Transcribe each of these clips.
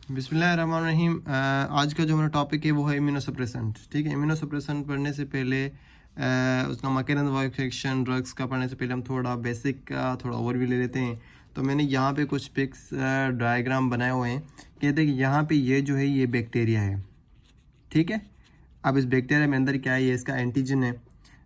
बिस्मिल्लाहिर्रहमानिर्रहीम। आज का जो हमारा टॉपिक है वो है इम्यूनोसप्रेसेंट। ठीक है, इम्यूनोसप्रेसेंट पढ़ने से पहले उसका मैकेनिज्म ऑफ एक्शन, ड्रग्स का पढ़ने से पहले हम थोड़ा बेसिक का थोड़ा ओवरव्यू ले लेते हैं। तो मैंने यहाँ पे कुछ पिक्स डायग्राम बनाए हुए हैं। कहते हैं कि यहाँ पे ये जो है ये बैक्टीरिया है। ठीक है, अब इस बैक्टीरिया में अंदर क्या है, ये इसका एंटीजन है।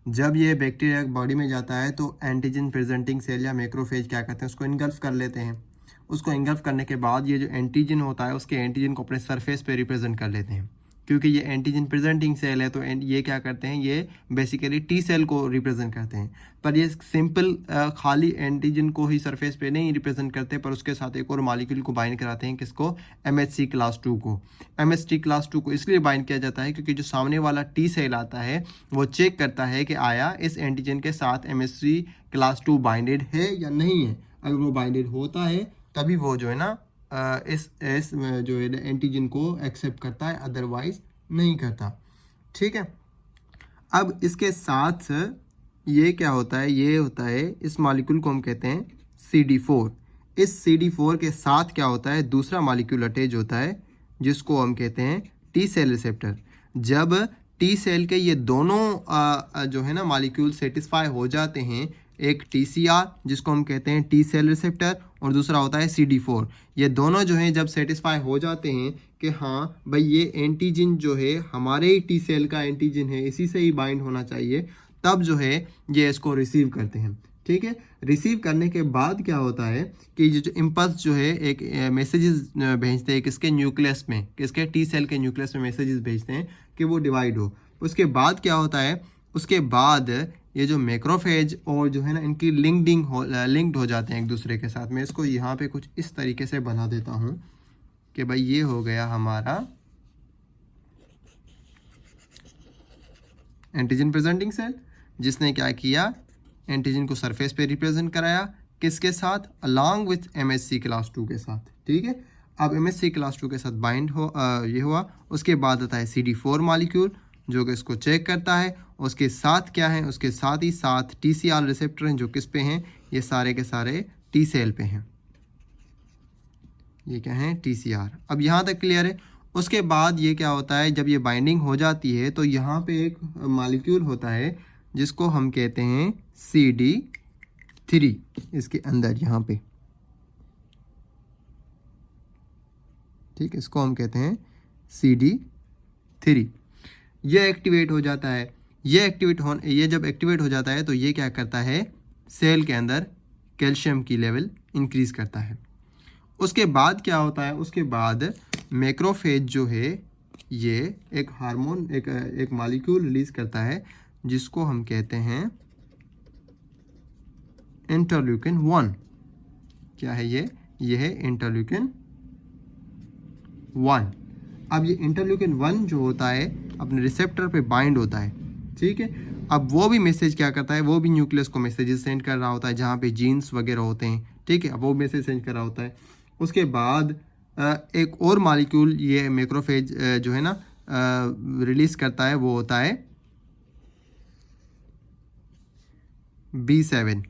जब ये बैक्टीरिया बॉडी में जाता है तो एंटीजन प्रेजेंटिंग सेल या मैक्रोफेज क्या करते हैं, उसको इनगल्फ कर लेते हैं। उसको इनगल्फ करने के बाद ये जो एंटीजन होता है उसके एंटीजन को अपने सरफेस पे रिप्रेजेंट कर लेते हैं। क्योंकि ये एंटीजन प्रेजेंटिंग सेल है तो ये क्या करते हैं, ये बेसिकली टी सेल को रिप्रेजेंट करते हैं। पर ये सिंपल खाली एंटीजन को ही सरफेस पे नहीं रिप्रेजेंट करते, पर उसके साथ एक और मॉलिक्यूल को बाइंड कराते हैं। किसको? MHC क्लास 2 को। MHC क्लास 2 को इसलिए बाइंड किया जाता है क्योंकि जो सामने वाला टी सेल आता है वो चेक करता है कि आया इस एंटीजन के साथ MHC क्लास 2 बाइंडेड है या नहीं है। अगर वो बाइंडेड होता है तभी वो जो है ना इस जो है एंटीजन को एक्सेप्ट करता है, अदरवाइज नहीं करता। ठीक है, अब इसके साथ ये क्या होता है, ये होता है इस मॉलिक्यूल को हम कहते हैं CD4। इस CD4 के साथ क्या होता है, दूसरा मॉलिक्यूल अटैच होता है जिसको हम कहते हैं टी सेल रिसेप्टर। जब टी सेल के ये दोनों जो है ना मॉलिक्यूल सेटिस्फाई हो जाते हैं, एक TCR जिसको हम कहते हैं टी सेल रिसेप्टर और दूसरा होता है CD4, ये दोनों जो हैं जब सेटिस्फाई हो जाते हैं कि हाँ भाई ये एंटीजन जो है हमारे ही टी सेल का एंटीजन है, इसी से ही बाइंड होना चाहिए, तब जो है ये इसको रिसीव करते हैं। ठीक है, रिसीव करने के बाद क्या होता है कि जो इम्पल्स जो है एक मैसेजेस भेजते हैं किसके न्यूक्लियस में, किसके टी सेल के न्यूक्लियस में मैसेजेस भेजते हैं कि वो डिवाइड हो। उसके बाद क्या होता है, उसके बाद ये जो मैक्रोफेज और जो है ना इनकी लिंक्ड हो जाते हैं एक दूसरे के साथ। मैं इसको यहाँ पे कुछ इस तरीके से बना देता हूँ कि भाई ये हो गया हमारा एंटीजन प्रेजेंटिंग सेल, जिसने क्या किया, एंटीजन को सरफेस पे रिप्रेजेंट कराया, किसके साथ, अलॉन्ग विथ MHC क्लास 2 के साथ। ठीक है, अब MHC क्लास 2 के साथ बाइंड ये हुआ। उसके बाद आता है CD4 मॉलिक्यूल जो कि इसको चेक करता है। उसके साथ क्या है, उसके साथ ही साथ TCR रिसेप्टर हैं जो किस पे हैं, ये सारे के सारे टी सेल पे हैं। ये क्या है, TCR। अब यहाँ तक क्लियर है। उसके बाद ये क्या होता है, जब ये बाइंडिंग हो जाती है तो यहाँ पे एक मॉलिक्यूल होता है जिसको हम कहते हैं CD3, इसके अंदर यहाँ पे। ठीक, इसको हम कहते हैं CD3। ये एक्टिवेट हो जाता है। ये जब एक्टिवेट हो जाता है तो ये क्या करता है, सेल के अंदर कैल्शियम की लेवल इंक्रीज करता है। उसके बाद क्या होता है, उसके बाद मैक्रोफेज जो है ये एक हार्मोन एक मॉलिक्यूल रिलीज करता है जिसको हम कहते हैं इंटरल्यूकिन 1। क्या है ये है इंटरल्यूकिन 1। अब ये इंटरल्यूकिन 1 जो होता है अपने रिसेप्टर पे बाइंड होता है। ठीक है, अब वो भी मैसेज क्या करता है, वो भी न्यूक्लियस को मैसेजेस सेंड कर रहा होता है जहाँ पे जीन्स वगैरह होते हैं। ठीक है, अब वो मैसेज सेंड कर रहा होता है। उसके बाद एक और मॉलिक्यूल ये मैक्रोफेज जो है ना रिलीज करता है, वो होता है B7।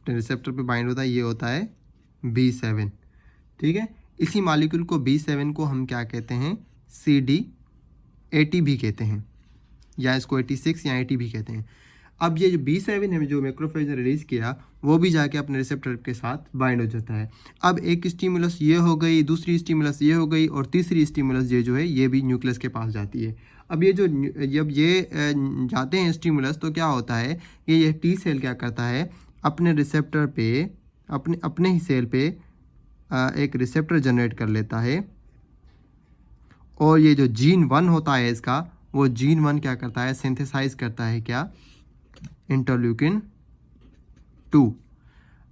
रिसेप्टर पे बाइंड होता है, ये होता है B7। ठीक है, इसी मॉलिक्यूल को B7 को हम क्या कहते हैं, CD80 भी कहते हैं, या इसको 86 या 80 भी कहते हैं। अब ये जो B7 है जो मैक्रोफेज ने रिलीज किया, वो भी जाके अपने रिसेप्टर के साथ बाइंड हो जाता है। अब एक स्टिमुलस ये हो गई, दूसरी स्टिमुलस ये हो गई, और तीसरी स्टिमुलस ये जो है ये भी न्यूक्लियस के पास जाती है। अब ये जब ये जाते हैं स्टिमुलस तो क्या होता है कि ये टी सेल क्या करता है, अपने रिसेप्टर पे अपने ही सेल पे एक रिसेप्टर जनरेट कर लेता है, और ये जो जीन 1 होता है इसका, वो जीन 1 क्या करता है, सिंथेसाइज करता है क्या, इंटरल्यूकिन 2।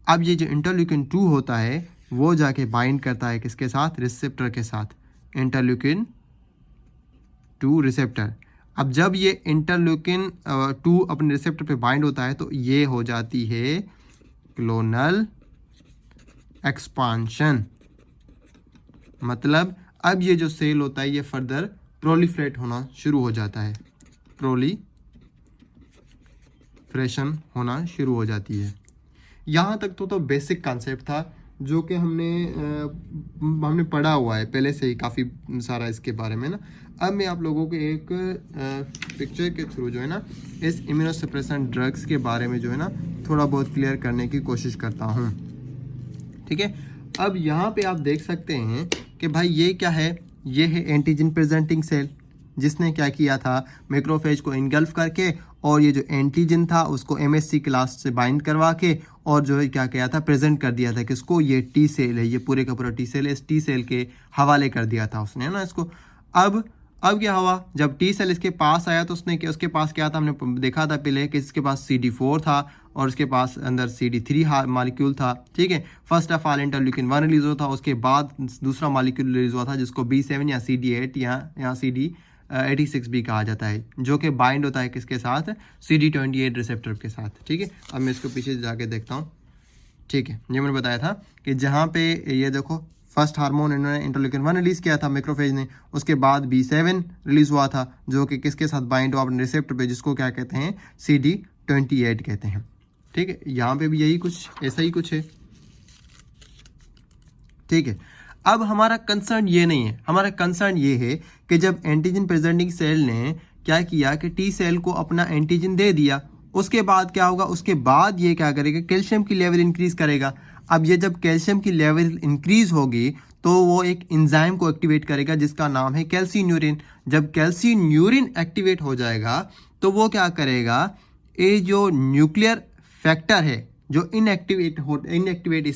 अब ये जो इंटरल्यूकिन 2 होता है वो जाके बाइंड करता है किसके साथ, रिसेप्टर के साथ, इंटरल्यूकिन 2 रिसेप्टर। अब जब ये इंटरल्यूकिन 2 अपने रिसेप्टर पे बाइंड होता है तो ये हो जाती है क्लोनल एक्सपांशन। मतलब अब ये जो सेल होता है ये फर्दर प्रोलिफरेट होना शुरू हो जाता है, प्रोलिफरेशन होना शुरू हो जाती है। यहाँ तक तो बेसिक कॉन्सेप्ट था जो कि हमने पढ़ा हुआ है पहले से ही काफ़ी सारा इसके बारे में ना। अब मैं आप लोगों को एक पिक्चर के थ्रू जो है ना इस इम्यूनोसप्रेसेंट ड्रग्स के बारे में जो है ना थोड़ा बहुत क्लियर करने की कोशिश करता हूँ, ठीक है। अब यहाँ पे आप देख सकते हैं कि भाई ये क्या है, ये है एंटीजन प्रेजेंटिंग सेल, जिसने क्या किया था, मैक्रोफेज को इनगल्फ करके और ये जो एंटीजन था उसको MHC क्लास से बाइंड करवा के और जो है क्या किया था, प्रेजेंट कर दिया था किसको, ये टी सेल है, ये पूरे का पूरा टी सेल है, इस टी सेल के हवाले कर दिया था उसने, है ना इसको। अब क्या हुआ, जब टी सेल इसके पास आया तो उसके पास क्या था, हमने देखा था पहले कि इसके पास CD4 था और उसके पास अंदर CD3 मालिक्यूल था, ठीक है। First of all interleukin 1 release हुआ था, उसके बाद दूसरा मालिक्यूल रिलीज हुआ था जिसको B7 या CD8 या CD86 भी कहा जाता है, जो कि बाइंड होता है किसके साथ, CD28 रिसेप्टर के साथ, ठीक है। अब मैं इसको पीछे जाके देखता हूँ, ठीक है। ये मैंने बताया था कि जहाँ पे ये देखो फर्स्ट हार्मोन इन्होंने इंटरल्यूकिन 1 रिलीज किया था मैक्रोफेज ने, उसके बाद B7 रिलीज हुआ था जो कि किसके साथ बाइंड हुआ, अपने रिसेप्टर पे, जिसको क्या कहते हैं, CD28 कहते हैं, ठीक है। यहाँ पे भी यही कुछ ऐसा ही कुछ है, ठीक है। अब हमारा कंसर्न ये नहीं है, हमारा कंसर्न ये है कि जब एंटीजन प्रेजेंटिंग सेल ने क्या किया कि टी सेल को अपना एंटीजन दे दिया, उसके बाद क्या होगा, उसके बाद ये क्या करेगा, कैल्शियम की लेवल इंक्रीज करेगा। अब ये जब कैल्शियम की लेवल इंक्रीज होगी तो वो एक एंजाइम को एक्टिवेट करेगा जिसका नाम है कैल्सिन्यूरिन। जब कैल्सिन्यूरिन एक्टिवेट हो जाएगा तो वो क्या करेगा, ये जो न्यूक्लियर फैक्टर है जो इनएक्टिवेट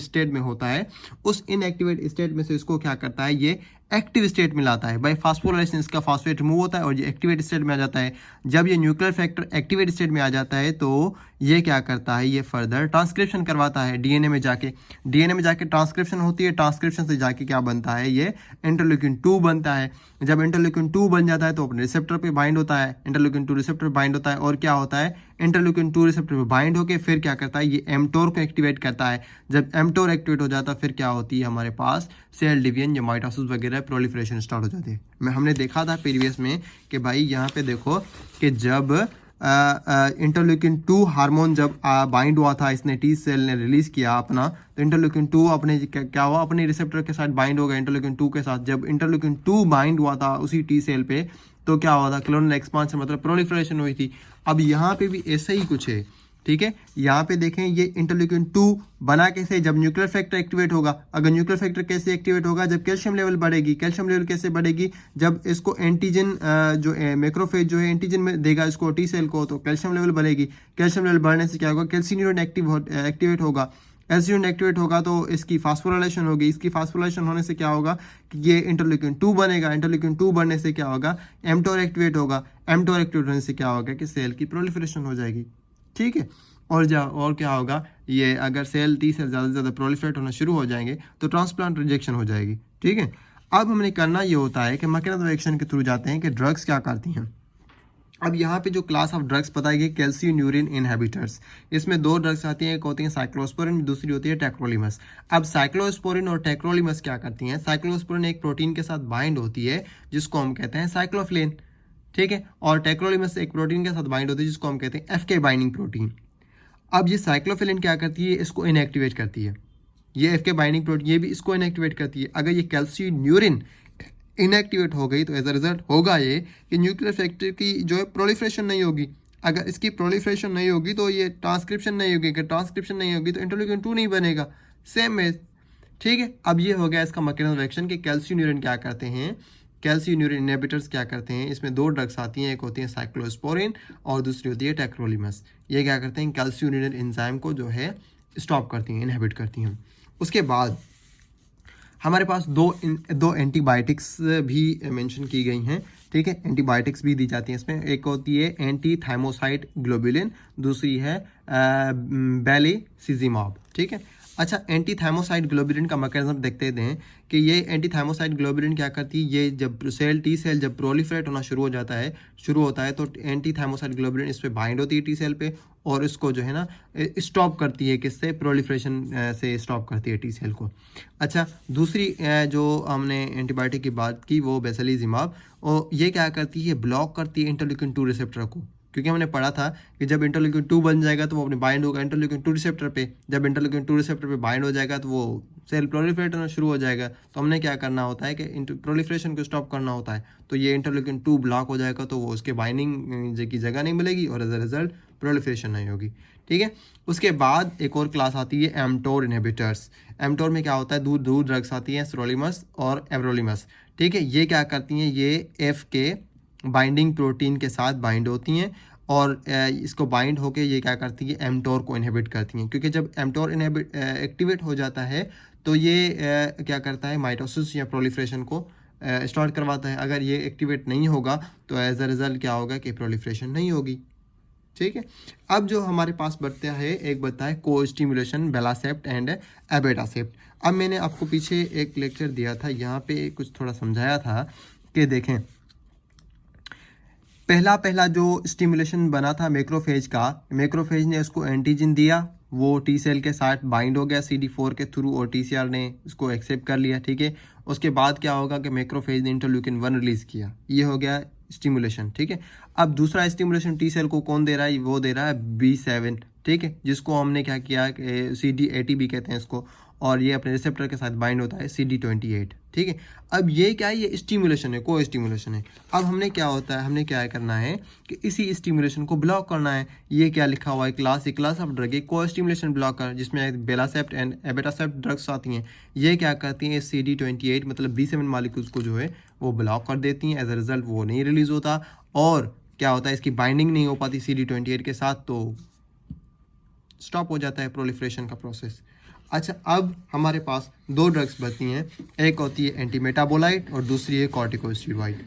स्टेट में होता है, उस इनएक्टिवेट स्टेट में से इसको क्या करता है, ये एक्टिव स्टेट में लाता है। बाय फास्फोराइलेशन इसका फास्फेट रिमूव होता है और ये एक्टिवेट स्टेट में आ जाता है। जब ये न्यूक्लियर फैक्टर एक्टिवेट स्टेट में आ जाता है तो ये क्या करता है, ये फर्दर ट्रांसक्रिप्शन करवाता है डीएनए में जाके ट्रांसक्रिप्शन होती है। ट्रांसक्रिप्शन से जाके क्या बनता है, ये इंटरल्यूकिन 2 बनता है। जब इंटरल्यूकिन 2 बन जाता है तो अपने रिसेप्टर पे बाइंड होता है, इंटरल्यूकिन 2 रिसेप्टर बाइंड होता है और क्या होता है, इंटरल्यूकिन 2 रिसेप्टर पे बाइंड होकर फिर क्या करता है, ये एमटोर को एक्टिवेट करता है। जब एमटोर एक्टिवेट हो जाता है फिर क्या होती है, हमारे पास सेल डिवीजन या माइटोसिस वगैरह प्रोलिफरेशन स्टार्ट हो जाती है। हमने देखा था प्रीवियस में कि भाई यहाँ पे देखो कि जब इंटरल्यूकिन 2 हार्मोन जब बाइंड हुआ था, इसने टी सेल ने रिलीज किया अपना, तो इंटरल्यूकिन 2 अपने क्या हुआ, अपने रिसेप्टर के साथ बाइंड हो गया इंटरल्यूकिन 2 के साथ। जब इंटरल्यूकिन 2 बाइंड हुआ था उसी टी सेल पे तो क्या हुआ था, क्लोनल एक्सपांशन मतलब प्रोलिफरेशन हुई थी। अब यहाँ पे भी ऐसा ही कुछ है, ठीक है। यहाँ पे देखें ये इंटरल्यूकिन 2 बना कैसे, जब न्यूक्लियर फैक्टर एक्टिवेट होगा। अगर न्यूक्लियर फैक्टर कैसे एक्टिवेट होगा, जब कैल्शियम लेवल बढ़ेगी। कैल्शियम लेवल कैसे बढ़ेगी, जब इसको एंटीजन जो मैक्रोफेज जो है एंटीजन में देगा इसको टी सेल को, तो कैल्शियम लेवल बढ़ेगी। कैल्शियम लेवल बढ़ने से क्या होगा, कैल्सिन्यूरिन एक्टिवेट होगा। कैल्सिन्यूरिन एक्टिवेट होगा तो इसकी फास्फोराइलेशन होगी। इसकी फास्फोराइलेशन होने से क्या होगा कि ये इंटरल्यूकिन 2 बनेगा। इंटरल्यूकिन 2 बनने से क्या होगा, एमटोर एक्टिवेट होगा। एमटोर एक्टिवेट होने से क्या होगा कि सेल की प्रोलिफरेशन हो जाएगी, ठीक है। और क्या होगा, ये अगर सेल टी सेल ज़्यादा से ज़्यादा प्रोलिफरेट होना शुरू हो जाएंगे तो ट्रांसप्लांट रिजेक्शन हो जाएगी, ठीक है। अब हमने करना ये होता है कि मैकेनिज्म ऑफ एक्शन के थ्रू जाते हैं कि ड्रग्स क्या करती हैं। अब यहाँ पे जो क्लास ऑफ ड्रग्स बताई गई कैल्सिन्यूरिन इनहिबिटर्स, इसमें 2 ड्रग्स आती हैं, एक होती है साइक्लोस्पोरिन, दूसरी होती है टेक्रोलिमस। अब साइक्लोस्पोरिन और टेक्रोलिमस क्या करती हैं, साइक्लोस्पोरिन एक प्रोटीन के साथ बाइंड होती है जिसको हम कहते हैं साइक्लोफ्लेन, ठीक है, और टेक्रोलिमस एक प्रोटीन के साथ बाइंड होती है जिसको हम कहते हैं FK बाइंडिंग प्रोटीन। अब ये साइक्लोफिलिन क्या करती है, इसको इनएक्टिवेट करती है। ये FK बाइंडिंग प्रोटीन ये भी इसको इनएक्टिवेट करती है। अगर ये कैल्सिन्यूरिन इनएक्टिवेट हो गई तो एज अ रिजल्ट होगा ये कि न्यूक्लियर फैक्टर की जो है प्रोलिफरेशन नहीं होगी। अगर इसकी प्रोलिफरेशन नहीं होगी तो ये ट्रांसक्रिप्शन नहीं होगी। अगर ट्रांसक्रिप्शन नहीं होगी तो इंटरल्यूकिन 2 नहीं बनेगा, सेम है, ठीक है। अब ये हो गया इसका मैकेनिज्म ऑफ एक्शन कि कैल्सिन्यूरिन क्या करते हैं, कैल्सिन्यूरिन इनहिबिटर्स क्या करते हैं। इसमें 2 ड्रग्स आती हैं, एक होती है साइक्लोस्पोरिन और दूसरी होती है टेक्रोलिमस। ये क्या करते हैं, कैल्सिन्यूरिन एंजाइम को जो है स्टॉप करती हैं, इनहिबिट करती हैं। उसके बाद हमारे पास दो एंटीबायोटिक्स भी मेंशन की गई हैं, ठीक है। एंटीबायोटिक्स भी दी जाती हैं इसमें, एक होती है एंटी थाइमोसाइड ग्लोबुलिन, दूसरी है बेलिसिजिमाब, ठीक है। अच्छा, एंटी थाइमोसाइड ग्लोबुलिन का मैकेनिज्म देखते हैं कि ये एंटी थाइमोसाइड ग्लोबुलिन क्या करती है, ये जब टी सेल जब प्रोलिफरेट होना शुरू होता है तो एंटी थाइमोसाइड ग्लोबुलिन इस पे बाइंड होती है टी सेल पे और इसको जो है ना स्टॉप करती है, किससे, प्रोलिफरेशन से स्टॉप करती है टी सेल को। अच्छा, दूसरी जो हमने एंटीबायोटिक की बात की वो बेसिलिजिमाब, और ये क्या करती है, ब्लॉक करती है इंटरल्यूकिन 2 रिसेप्टर को। क्योंकि हमने पढ़ा था कि जब इंटरल्यूकिन 2 बन जाएगा तो वो अपने बाइंड होगा इंटरल्यूकिन 2 रिसेप्टर पे। जब इंटरल्यूकिन 2 रिसेप्टर पे बाइंड हो जाएगा तो वो सेल प्रोलिफरेट होना शुरू हो जाएगा। तो हमने क्या करना होता है कि प्रोलिफरेशन को स्टॉप करना होता है। तो ये इंटरल्यूकिन 2 ब्लॉक हो जाएगा तो वो उसके बाइंडिंग की जगह नहीं मिलेगी और एज अ रिजल्ट प्रोलिफरेशन नहीं होगी। ठीक है, उसके बाद एक और क्लास आती है एमटोर इनहिबिटर्स। एमटोर में क्या होता है, दूर ड्रग्स आती हैं सिरोलिमस और एवरोलिमस। ठीक है, ये क्या करती हैं, ये एफ के बाइंडिंग प्रोटीन के साथ बाइंड होती हैं और इसको बाइंड होके ये क्या करती है, एमटोर को इनहिबिट करती हैं। क्योंकि जब एमटोर एक्टिवेट हो जाता है तो ये क्या करता है, माइटोसिस या प्रोलिफरेशन को स्टार्ट करवाता है। अगर ये एक्टिवेट नहीं होगा तो एज अ रिजल्ट क्या होगा कि प्रोलिफरेशन नहीं होगी। ठीक है, अब जो हमारे पास बचता है, एक बचता है को स्टिमुलेशन, बेलासेप्ट एंड एबेटासेप्ट। अब मैंने आपको पीछे एक लेक्चर दिया था, यहाँ पे कुछ थोड़ा समझाया था कि देखें पहला जो स्टिमुलेशन बना था मैक्रोफेज का, मैक्रोफेज ने उसको एंटीजन दिया, वो टी सेल के साथ बाइंड हो गया CD4 के थ्रू और TCR ने इसको एक्सेप्ट कर लिया। ठीक है, उसके बाद क्या होगा कि मैक्रोफेज ने इंटरल्यूकिन 1 रिलीज किया, ये हो गया स्टिमुलेशन। ठीक है, अब दूसरा स्टिमुलेशन टी सेल को कौन दे रहा है, वो दे रहा है B7। ठीक है, जिसको हमने क्या किया, CD80 भी कहते हैं इसको, और ये अपने रिसेप्टर के साथ बाइंड होता है CD28। ठीक है, अब ये क्या है, ये स्टिमुलेशन है, को स्टिमुलेशन है। अब हमने क्या होता है, हमने क्या करना है कि इसी स्टिमुलेशन को ब्लॉक करना है। ये क्या लिखा हुआ है, क्लास ऑफ ड्रग है को स्टिमुलेशन ब्लॉकर, जिसमें बेलासेप्ट एंड एबेटासेप्ट ड्रग्स आती हैं। ये क्या करती हैं, CD28 मतलब B7 मॉलिक्यूल्स को जो है वो ब्लॉक कर देती हैं। एज अ रिजल्ट वो नहीं रिलीज होता और क्या होता है, इसकी बाइंडिंग नहीं हो पाती CD28 के साथ, तो स्टॉप हो जाता है प्रोलिफरेशन का प्रोसेस। अच्छा, अब हमारे पास 2 ड्रग्स बचती हैं, एक होती है एंटी मेटाबोलाइट और दूसरी है कॉर्टिकोस्टेरॉइड।